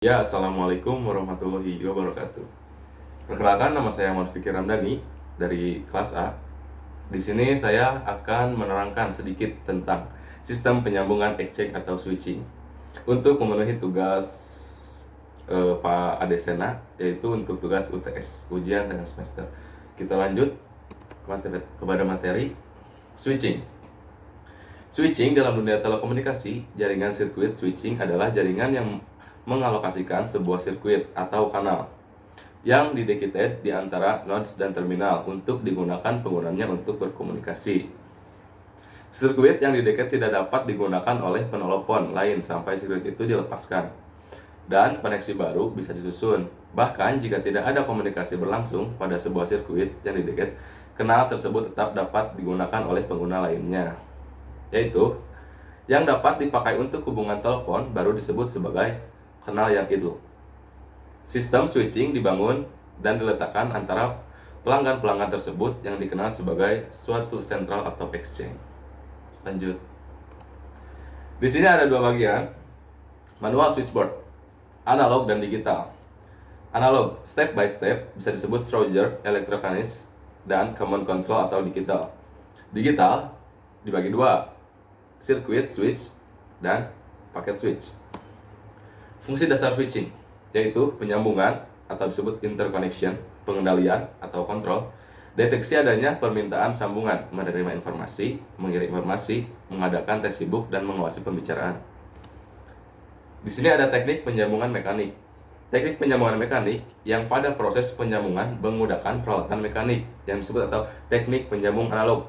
Ya, Assalamualaikum warahmatullahi wabarakatuh. Perkenalkan, nama saya Muhammad Fikri Ramdhani dari kelas A. Di sini saya akan menerangkan sedikit tentang sistem penyambungan exchange atau switching untuk memenuhi tugas Pak Adesena, yaitu untuk tugas UTS, ujian tengah semester. Kita lanjut kepada materi switching. Switching dalam dunia telekomunikasi, jaringan sirkuit switching adalah jaringan yang mengalokasikan sebuah sirkuit atau kanal yang dedicated di antara nodes dan terminal untuk digunakan penggunanya untuk berkomunikasi. Sirkuit yang dedicated tidak dapat digunakan oleh penelepon lain sampai sirkuit itu dilepaskan, dan koneksi baru bisa disusun. Bahkan jika tidak ada komunikasi berlangsung pada sebuah sirkuit yang dedicated, kanal tersebut tetap dapat digunakan oleh pengguna lainnya, yaitu yang dapat dipakai untuk hubungan telepon baru disebut sebagai kanal yang idle. Sistem switching dibangun dan diletakkan antara pelanggan-pelanggan tersebut yang dikenal sebagai suatu sentral atau exchange. Lanjut. Di sini ada dua bagian, manual switchboard, analog dan digital. Analog, step by step, bisa disebut Schrödinger, elektrokanis, dan command control atau digital. Digital dibagi dua, circuit switch dan packet switch. Fungsi dasar switching yaitu penyambungan atau disebut interconnection, pengendalian atau kontrol, deteksi adanya permintaan sambungan, menerima informasi, mengirim informasi, mengadakan tes sibuk, dan mengawasi pembicaraan. Di sini ada teknik penyambungan mekanik. Teknik penyambungan mekanik yang pada proses penyambungan menggunakan peralatan mekanik yang disebut atau teknik penyambung analog.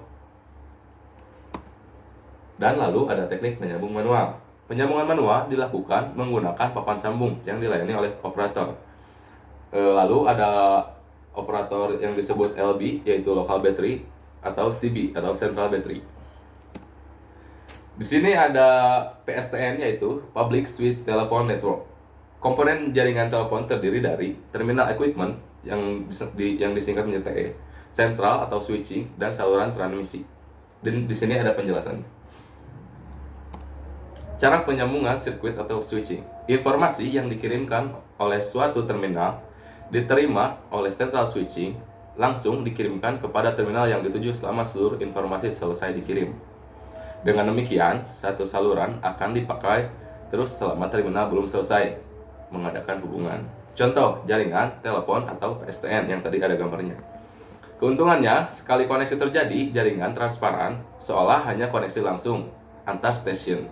Dan lalu ada teknik penyambung manual. Penyambungan manual dilakukan menggunakan papan sambung yang dilayani oleh operator. Lalu ada operator yang disebut LB, yaitu local battery, atau CB atau central battery. Di sini ada PSTN, yaitu Public Switch Telephone Network. Komponen jaringan telepon terdiri dari terminal equipment yang disingkat menjadi TE, central atau switching, dan saluran transmisi. Dan di sini ada penjelasannya. Cara penyambungan sirkuit atau switching. Informasi yang dikirimkan oleh suatu terminal diterima oleh central switching, langsung dikirimkan kepada terminal yang dituju selama seluruh informasi selesai dikirim. Dengan demikian, satu saluran akan dipakai terus selama terminal belum selesai mengadakan hubungan. Contoh, jaringan telepon atau PSTN yang tadi ada gambarnya. Keuntungannya, sekali koneksi terjadi, jaringan transparan seolah hanya koneksi langsung antar stasiun,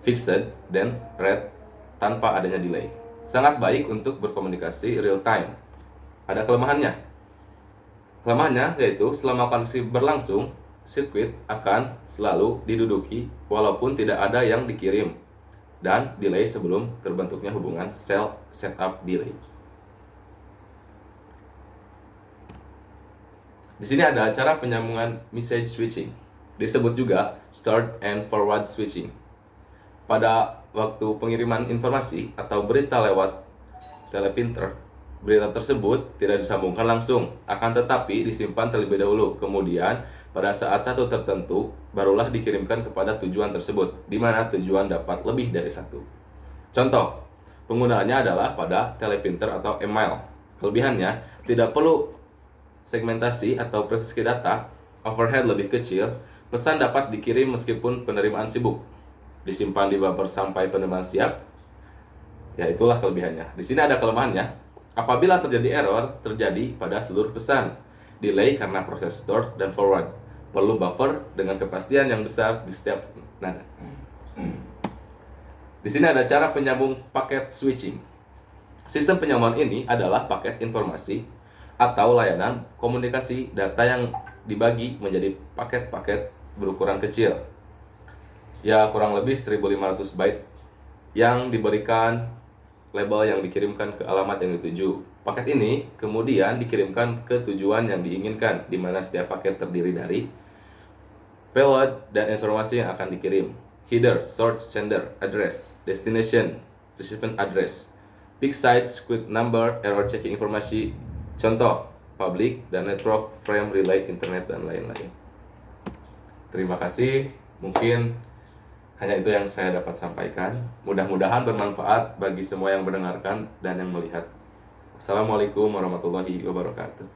fixed dan red tanpa adanya delay. Sangat baik untuk berkomunikasi real time. Ada kelemahannya. Kelemahannya yaitu selama koneksi berlangsung, sirkuit akan selalu diduduki walaupun tidak ada yang dikirim, dan delay sebelum terbentuknya hubungan cell setup delay. Di sini ada cara penyambungan message switching. Disebut juga start and forward switching. Pada waktu pengiriman informasi atau berita lewat teleprinter, berita tersebut tidak disambungkan langsung, akan tetapi disimpan terlebih dahulu. Kemudian, pada saat satu tertentu, barulah dikirimkan kepada tujuan tersebut, di mana tujuan dapat lebih dari satu. Contoh, penggunaannya adalah pada teleprinter atau email. Kelebihannya, tidak perlu segmentasi atau presisi data, overhead lebih kecil, pesan dapat dikirim meskipun penerimaan sibuk, disimpan di buffer sampai penerimaan siap. Ya, itulah kelebihannya. Di sini ada kelemahannya. Apabila terjadi error, terjadi pada seluruh pesan. Delay karena proses store dan forward. Perlu buffer dengan kepastian yang besar di setiap nada. Di sini ada cara penyambung paket switching. Sistem penyambungan ini adalah paket informasi atau layanan komunikasi data yang dibagi menjadi paket-paket berukuran kecil, ya kurang lebih 1500 byte, yang diberikan label yang dikirimkan ke alamat yang dituju. Paket ini kemudian dikirimkan ke tujuan yang diinginkan, di mana setiap paket terdiri dari payload dan informasi yang akan dikirim. Header, source, sender, address, destination, recipient address, peak size, quick number, error checking informasi, contoh, public dan network, frame, relay, internet, dan lain-lain. Terima kasih. Mungkin Hanya itu yang saya dapat sampaikan. Mudah-mudahan bermanfaat bagi semua yang mendengarkan dan yang melihat. Assalamualaikum warahmatullahi wabarakatuh.